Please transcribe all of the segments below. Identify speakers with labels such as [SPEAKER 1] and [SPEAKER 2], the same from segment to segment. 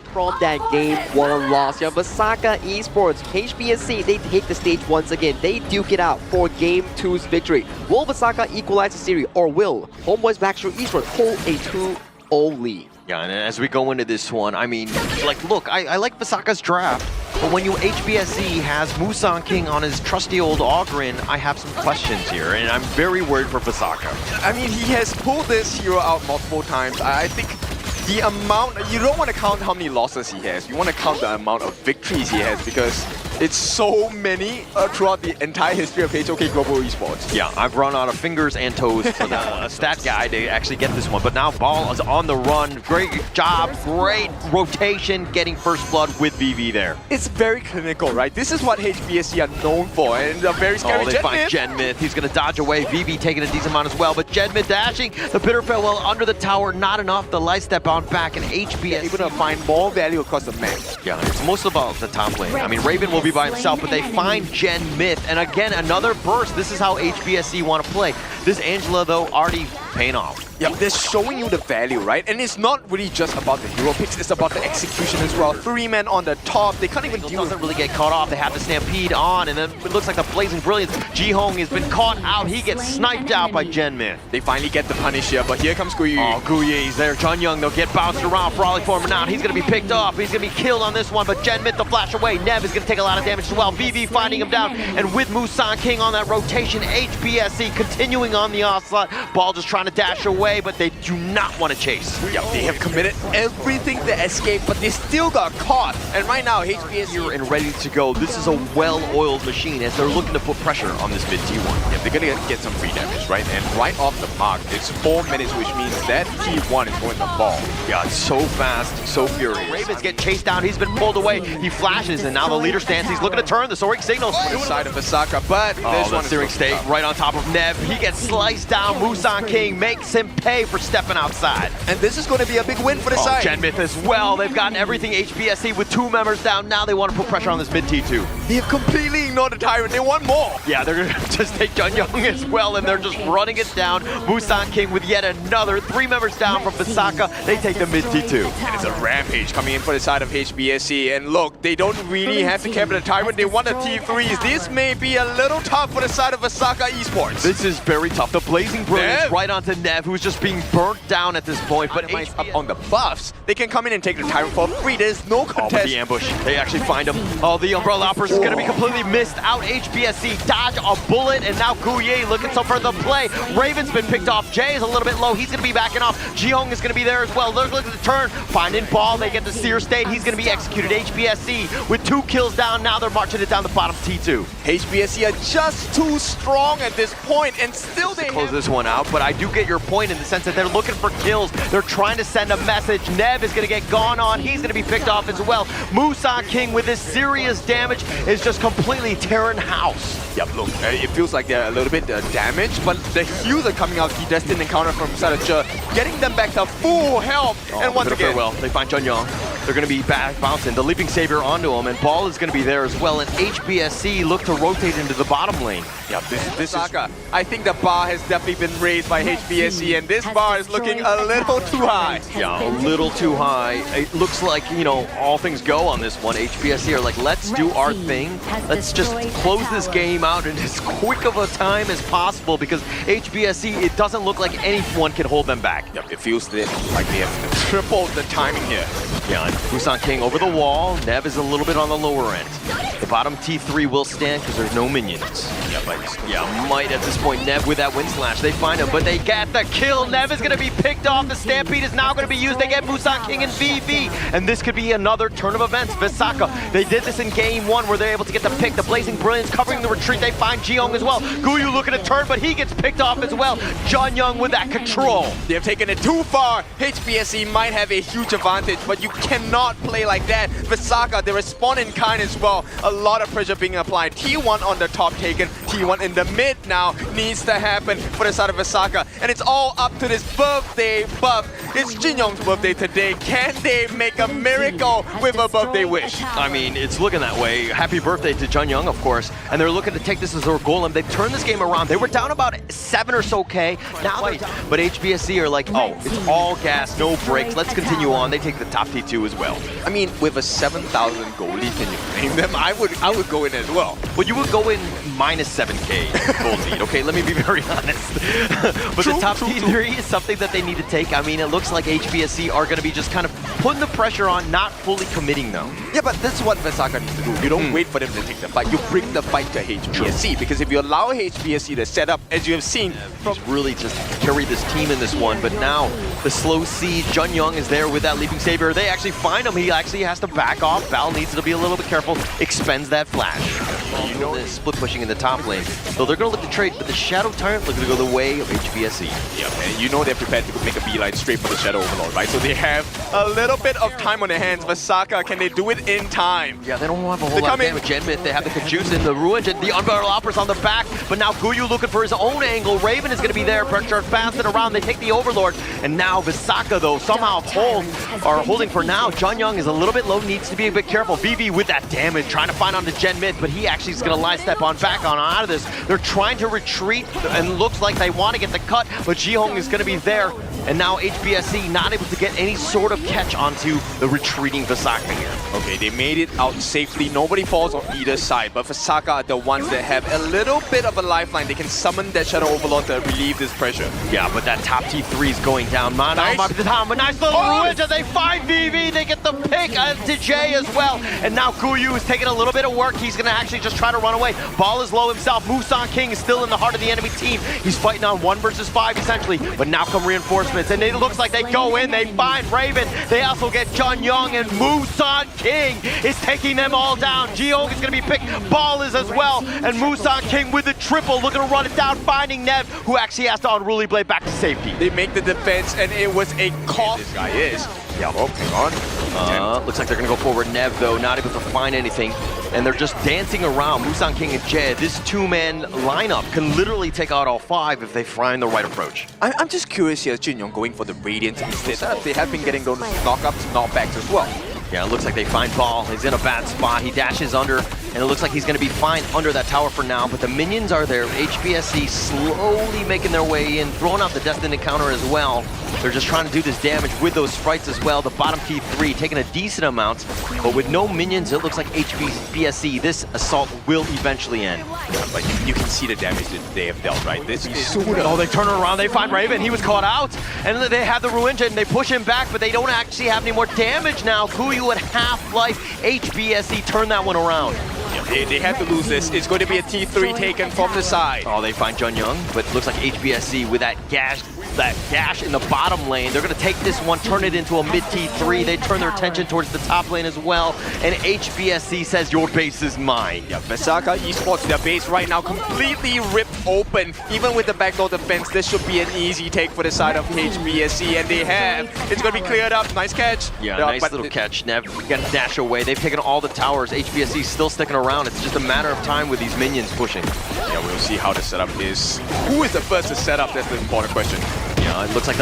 [SPEAKER 1] From that game 1 loss, yeah, VESAKHA Esports, HBSC, they take the stage once again. They duke it out for Game 2's victory. Will VESAKHA equalize the series, or will HOMEBOIS Wángzhě Esports hold a 2-0 lead?
[SPEAKER 2] Yeah, and as we go into this one, I mean, like, look, I like VESAKHA's draft, but when you HBSC has Musang King on his trusty old Ogren, I have some questions here, and I'm very worried for VESAKHA.
[SPEAKER 3] I mean, he has pulled this hero out multiple times. I think the amount, you don't want to count how many losses he has. You want to count the amount of victories he has because it's so many throughout the entire history of HOK Global Esports.
[SPEAKER 2] Yeah, I've run out of fingers and toes for the stat guy to actually get this one. But now Ball is on the run. Great job, great rotation, getting first blood with VV there.
[SPEAKER 3] It's very clinical, right? This is what HBSC are known for, and a very scary
[SPEAKER 2] they find Genmyth. He's going to dodge away. VV taking a decent amount as well, but Genmyth dashing. The bitter farewell under the tower, not enough. The light step on back, and HBSC
[SPEAKER 3] able to find more value across the map.
[SPEAKER 2] Yeah, it's most about the top lane. I mean, Raven will be by himself, but they find Genmyth, and again, another burst. This is how HBSC want to play. This Angela, though, already paying off.
[SPEAKER 3] Yeah, they're showing you the value, right? And it's not really just about the hero picks, it's about the execution as well. 3 men on the top, they can't even deal with
[SPEAKER 2] doesn't really get caught off. They have the Stampede on, and then it looks like the Blazing Brilliance. Jihong has been caught out. He gets sniped out by Genmyth.
[SPEAKER 3] They finally get the punish here, but here comes Guyu.
[SPEAKER 2] Oh, Guyu's there. John Young, they'll get bounced around. Frolic forming out. He's going to be picked up. He's going to be killed on this one, but Genmyth, the flash away. Nev is going to take a lot of damage as well. VV finding him down, and with Musang King on that rotation, HBSC continuing on the onslaught. Ball just trying to dash away, but they do not want to chase.
[SPEAKER 3] Yeah, they have committed everything to escape, but they still got caught. And right now, HBSC
[SPEAKER 2] here and ready to go. This is a well-oiled machine as they're looking to put pressure on this mid T1.
[SPEAKER 3] Yeah, they're gonna get some free damage, right? And right off the mark, it's 4 minutes, which means that T1 is going to fall.
[SPEAKER 2] Yeah, it's so fast, so furious. Ravens get chased down. He's been pulled away. He flashes, and now the leader stands. He's looking to turn. The Soaring Signals.
[SPEAKER 3] The side of VESAKHA, but this one is
[SPEAKER 2] Searing State right on top of Nev. He gets sliced down. Musang King makes him pay for stepping outside.
[SPEAKER 3] And this is going to be a big win for the side.
[SPEAKER 2] Genmyth as well. They've gotten everything HBSC with 2 members down. Now they want to put pressure on this mid T2.
[SPEAKER 3] They have completely ignored the Tyrant. They want more.
[SPEAKER 2] Yeah, they're going to just take John Young as well, and they're just running it down. Musang King with yet another 3 members down from VESAKHA. They take the mid T2.
[SPEAKER 3] And it's a rampage coming in for the side of HBSC. And look, they don't really have to care for the Tyrant. They want the T3s. This may be a little tough for the side of VESAKHA Esports.
[SPEAKER 2] This is very tough. The Blazing Brilliance right onto Nev, who's just being burnt down at this point. But
[SPEAKER 3] up on the buffs, they can come in and take the Tyrant for free. There's no contest.
[SPEAKER 2] The ambush, they actually find him. Oh, the Umbrella Uppers is going to be completely missed out. HBSC dodge a bullet, and now Guyu looking so for the play. Raven's been picked off. Jay is a little bit low. He's going to be backing off. Jihong is going to be there as well. They're looking to turn. Finding Ball. They get the Seer State. He's going to be executed. HBSC with 2 kills down. Now they're marching it down the bottom T2.
[SPEAKER 3] HBSC are just too strong at this point, and still they
[SPEAKER 2] close this one out. But I do get your point in the sense that they're looking for kills. They're trying to send a message. Nev is going to get gone on. He's going to be picked off as well. Musang King with this serious damage is just completely tearing house.
[SPEAKER 3] Yep, look, it feels like they're a little bit damaged, but the heals are coming out. The destined encounter from Sadacha, getting them back to full health. And once again,
[SPEAKER 2] they find Chun Young. They're going to be back bouncing the Leaping Savior onto him, and Ball is going to be there as well. And HBSC look to rotate into the bottom lane.
[SPEAKER 3] Yeah, this is I think the bar has definitely been raised by HBSC, and this bar is looking a little too high.
[SPEAKER 2] Yeah, a little too high. It looks like, you know, all things go on this one. HBSC are like, let's do our thing. Let's just close this game out in as quick of a time as possible, because HBSC, it doesn't look like anyone can hold them back.
[SPEAKER 3] Yep, it feels like they have tripled the timing here.
[SPEAKER 2] Yeah, and Musang King over the wall. Nev is a little bit on the lower end. The bottom T3 will stand because there's no minions. Yeah, might at this point. Nev with that wind slash. They find him, but they get the kill. Nev is going to be picked off. The Stampede is now going to be used. They get Musang King and VV, and this could be another turn of events. VESAKHA, they did this in game 1 where they're able to get the pick. The Blazing Brilliance covering the retreat. They find Jihong as well. Guyu looking to turn, but he gets picked off as well. John Young with that control.
[SPEAKER 3] They have taken it too far. HBSC might have a huge advantage, but you cannot play like that. VESAKHA, they respond in kind as well. A lot of pressure being applied. T1 on the top taken. T1 in the mid now needs to happen for the side of VESAKHA. And it's all up to this birthday buff. It's Jinyoung's birthday today. Can they make a miracle with a birthday wish?
[SPEAKER 2] I mean, it's looking that way. Happy birthday to Junyoung, of course. And they're looking to take this as their goal, and they've turned this game around. They were down about 7 or so K. Now they're down. But HBSC are like, oh, it's all gas, no brakes. Let's continue on. They take the top T2 as well.
[SPEAKER 3] I mean, with a 7,000 goal lead, can you blame them? I would go in as well.
[SPEAKER 2] Well, you would go in minus 7K gold lead, okay? Let me be very honest. But the top T3 is something that they need to take. I mean, it looks like HBSC are going to be just kind of putting the pressure on, not fully committing though.
[SPEAKER 3] Yeah, but that's what VESAKHA needs to do. You don't wait for them to take the fight. You bring the fight to HBSC. Because if you allow HBSC to set up, as you have seen,
[SPEAKER 2] he's really just carried this team in this one. But now the slow siege, Junyoung is there with that Leaping Saber. They actually find him. He actually has to back off. Val needs to be a little bit careful. Expends that flash. You know this split pushing in the top lane. So they're going to look to trade, but the Shadow Tyrant looking to go the way of HBSC.
[SPEAKER 3] Yeah, and you know they're prepared to make a beeline straight for the Shadow Overlord, right? So they have a little bit of time on their hands. VESAKHA, can they do it in time?
[SPEAKER 2] Yeah, they don't have a whole lot of damage. Genmith, they have the Kajus and the Ruin, the Unburial Operas on the back, but now Guyu looking for his own angle. Raven is going to be there, pressure fast and around. They take the Overlord, and now VESAKHA, though, somehow are holding for now. Junyoung is a little bit low, needs to be a bit careful. VV with that damage, trying to find on the Genmith, but he actually is going to line step on back on out of this. They're trying to retreat, and looks like they want to get the cut, but Jihong is going to be there. And now HBSC not able to get any sort of catch onto the retreating VESAKHA here.
[SPEAKER 3] Okay, they made it out safely. Nobody falls on either side, but VESAKHA are the ones that have a little bit of a lifeline. They can summon that Shadow Overlord to relieve this pressure.
[SPEAKER 2] Yeah, but that top T3 is going down. Nice. But nice little ruins as they find VV. They get the pick to Jay as well. And now Guyu is taking a little bit of work. He's going to actually just try to run away. Ball is low himself. Musan King is still in the heart of the enemy team. He's fighting on 1 versus 5 essentially, but now come reinforcements. And it looks like they go in, they find Raven. They also get Junyoung, and Musan King is taking them all down. Jihong is going to be picked. Ball is as well. And Musan King with the triple, looking to run it down, finding Nev, who actually has to unruly blade back to safety.
[SPEAKER 3] They make the defense, and it was a cost. This guy is. Yeah, oh, hang on.
[SPEAKER 2] Looks like they're going to go forward. Nev, though, not able to find anything. And they're just dancing around. Musan King and Jed, this 2-man lineup can literally take out all 5 if they find the right approach.
[SPEAKER 3] I'm just curious here, Jinyoung going for the Radiant instead. They have been getting those knockups, knockbacks as well.
[SPEAKER 2] Yeah, it looks like they find Ball. He's in a bad spot. He dashes under, and it looks like he's going to be fine under that tower for now. But the minions are there. HBSC slowly making their way in, throwing out the Destined Encounter as well. They're just trying to do this damage with those sprites as well. The bottom T3 taking a decent amount, but with no minions, it looks like HBSC, this assault will eventually end.
[SPEAKER 3] Yeah, but you can see the damage that they have dealt, right? This is sooner.
[SPEAKER 2] Oh, they turn around, they find Raven. He was caught out, and they have the Ruinja, and they push him back, but they don't actually have any more damage now. Guyu at half-life. HBSC turn that one around.
[SPEAKER 3] Yeah, they have to lose this. It's going to be a T3 taken from the side.
[SPEAKER 2] Oh, they find Junyoung, but it looks like HBSC with that gash in the bottom lane. They're going to take this one, turn it into a mid T3. They turn their attention towards the top lane as well, and HBSC says, your base is mine.
[SPEAKER 3] Yeah, VESAKHA Esports, their base right now completely ripped open. Even with the backdoor defense, this should be an easy take for the side of HBSC, and they have. It's going to be cleared up. Nice catch.
[SPEAKER 2] Yeah, nice little catch. Nev got to dash away. They've taken all the towers. HBSC still sticking around. It's just a matter of time with these minions pushing.
[SPEAKER 3] Yeah, we'll see how the setup is. Who is the first to set up? That's the important question.
[SPEAKER 2] Yeah, it looks like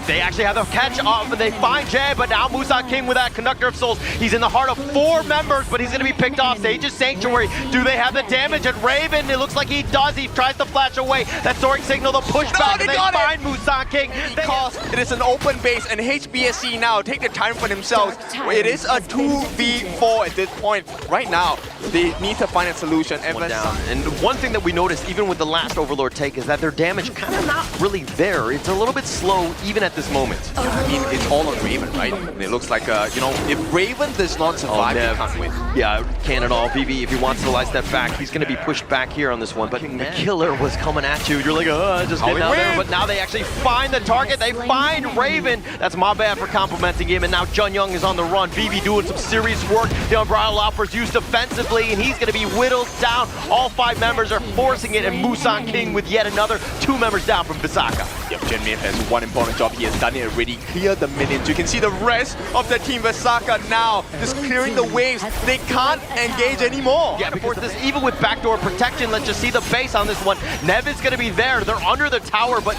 [SPEAKER 2] they actually have the catch off, and they find Jay, but now Musan King with that Conductor of Souls. He's in the heart of 4 members, but he's going to be picked off. Sage's Sanctuary. Do they have the damage? And Raven, it looks like he does. He tries to flash away. That Soaring Signal, the pushback, and they find Musan King.
[SPEAKER 3] Because it is an open base, and HBSC now take the time for themselves. It is a 2v4 at this point. Right now, they need to find a solution.
[SPEAKER 2] And one thing that we noticed, even with the last Overlord take, is that their damage kind of not really there. It's a little bit slow, even at this moment.
[SPEAKER 3] I mean, it's all on Raven, right? And it looks like, you know, if Raven does not survive, he can't win.
[SPEAKER 2] Yeah, can't at all. VV, if he wants to lie step back, he's going to be pushed back here on this one. But the killer was coming at you. You're like, just getting out there. But now they actually find the target. They find Raven. That's my bad for complimenting him. And now Junyoung is on the run. VV doing some serious work. The Unbridled Offers used defensively, and he's going to be whittled down. All 5 members are forcing it, and Musan King with yet another 2 members down from VESAKHA.
[SPEAKER 3] Yep, Genmith has one important job. He he has done it already. Clear the minions. You can see the rest of the team VESAKHA now just clearing the waves. They can't engage anymore.
[SPEAKER 2] Yeah, because this, even with backdoor protection, let's just see the base on this one. Nev is going to be there. They're under the tower, but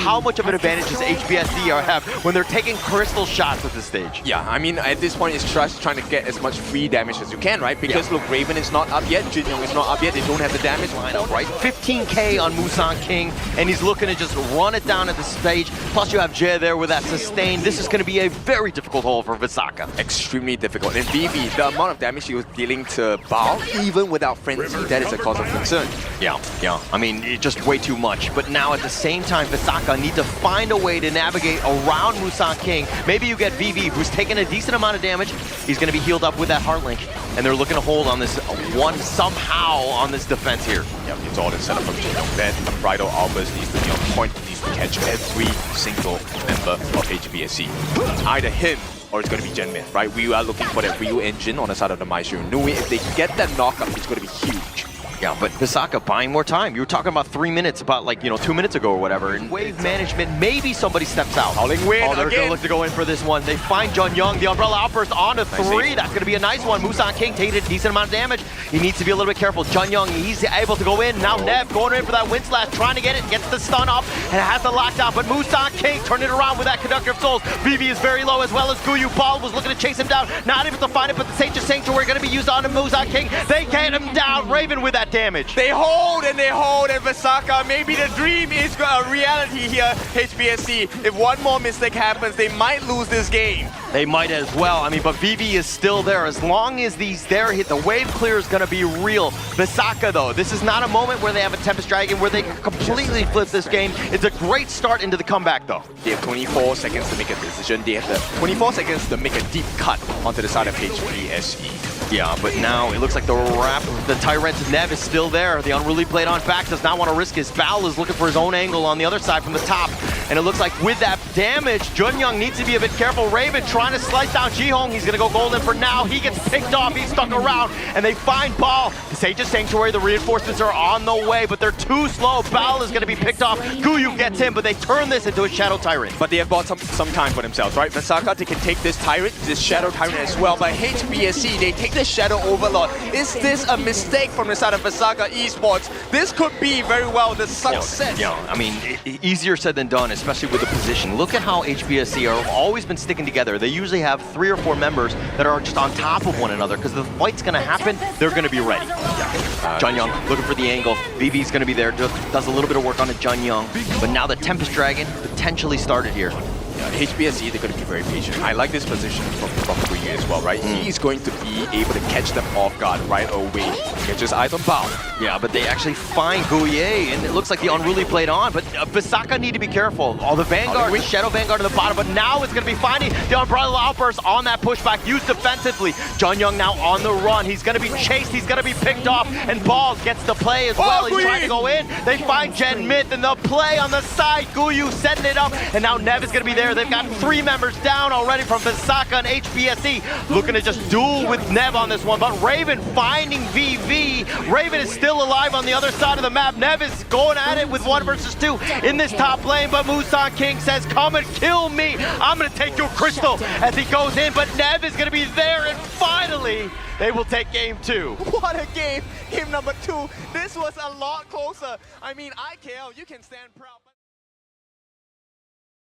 [SPEAKER 2] how much of an advantage does HBSC have when they're taking crystal shots at this stage?
[SPEAKER 3] Yeah, I mean, at this point, it's just trying to get as much free damage as you can, right? Because look, Raven is not up yet, Jin Young is not up yet, they don't have the damage lineup, right?
[SPEAKER 2] 15k on Musang King, and he's looking to just run it down at the stage. Plus you have Jay there with that sustain. This is going to be a very difficult hole for VESAKHA.
[SPEAKER 3] Extremely difficult. And Vivi, the amount of damage she was dealing to Bao, even without Frenzy, that is a cause of concern.
[SPEAKER 2] Yeah. I mean, it's just way too much. But now at the same time, VESAKHA need to find a way to navigate around Musang King. Maybe you get VV, who's taking a decent amount of damage. He's going to be healed up with that Heart Link. And they're looking to hold on this one somehow on this defense here.
[SPEAKER 3] Yep, it's all the setup from Jin Young. Then Bridal Albers needs to be on point, needs to catch every single member of HBSC. It's either him or it's going to be Genmith, right? We are looking for that real engine on the side of the Maestro. Knowing if they get that knockup, it's going to be huge.
[SPEAKER 2] Yeah, but VESAKHA buying more time. You were talking about 3 minutes, about 2 minutes ago or whatever. And wave management, maybe somebody steps out.
[SPEAKER 3] Howling Wind
[SPEAKER 2] they're going to look to go in for this one. They find Jun Young, the Umbrella Outburst on to 3. That's going to be a nice one. Musang King taking a decent amount of damage. He needs to be a little bit careful. Jun Young, he's able to go in. Now Nev going in for that Wind Slash, trying to get it, gets the stun off, and has the lockdown. But Musang King turning it around with that Conductor of Souls. BB is very low, as well as Guyu. Ball was looking to chase him down. Not able to find it, but the Sage of Sanctuary going to be used on Musang King. They get him down. Raven with that damage.
[SPEAKER 3] They hold and VESAKHA, maybe the dream is a reality here, HBSC. If one more mistake happens, they might lose this game.
[SPEAKER 2] They might as well. I mean, but VV is still there. As long as he's there, the wave clear is going to be real. VESAKHA, though, this is not a moment where they have a Tempest Dragon where they can completely flip this game. It's a great start into the comeback, though.
[SPEAKER 3] They have 24 seconds to make a decision. They have the 24 seconds to make a deep cut onto the side of HBSC.
[SPEAKER 2] Yeah, but now it looks like the Tyrant Nev is still there. The Unruly Blade on back does not want to risk his. Bal is looking for his own angle on the other side from the top. And it looks like with that damage, Jun Young needs to be a bit careful. Raven trying to slice down Jihong. He's going to go golden for now. He gets picked off. He's stuck around. And they find Bal. The Sage of Sanctuary, the reinforcements are on the way, but they're too slow. Bal is going to be picked off. Guyu gets him, but they turn this into a Shadow Tyrant.
[SPEAKER 3] But they have bought some time for themselves, right? VESAKHA, they can take this Tyrant, this Shadow Tyrant as well. But HBSC, they take the Shadow Overlord. Is this a mistake from the side of VESAKHA Esports? This could be very well the success.
[SPEAKER 2] Yeah, I mean, easier said than done, especially with the position. Look at how HBSC are always been sticking together. They usually have 3 or 4 members that are just on top of one another, because the fight's going to happen, they're going to be ready. Jun Young looking for the angle. VV's going to be there, does a little bit of work on the Jun Young, but now the Tempest Dragon potentially started here.
[SPEAKER 3] HBSC, they're going to be very patient. I like this position from Guyu as well, right? He's going to be able to catch them off guard right away. Catches eyes on Bao.
[SPEAKER 2] Yeah, but they actually find Guyu, and it looks like the Unruly played on, but VESAKHA need to be careful. All the Vanguard, the Shadow Vanguard at the bottom, but now it's going to be finding the Umbrella Outburst on that pushback, used defensively. Jun Young now on the run. He's going to be chased, he's going to be picked off, and Ball gets the play as well. He's trying to go in. They find Genmith, and the play on the side. Guyu setting it up, and now Nev is going to be there. They've got 3 members down already from VESAKHA and HBSC. Looking to just duel with Nev on this one, but Raven finding VV. Raven is still alive on the other side of the map. Nev is going at it with 1 versus 2 in this top lane, but Musang King says, come and kill me. I'm going to take your crystal as he goes in, but Nev is going to be there, and finally, they will take game 2.
[SPEAKER 3] What a game. Game number 2. This was a lot closer. I mean, IKL, you can stand proud.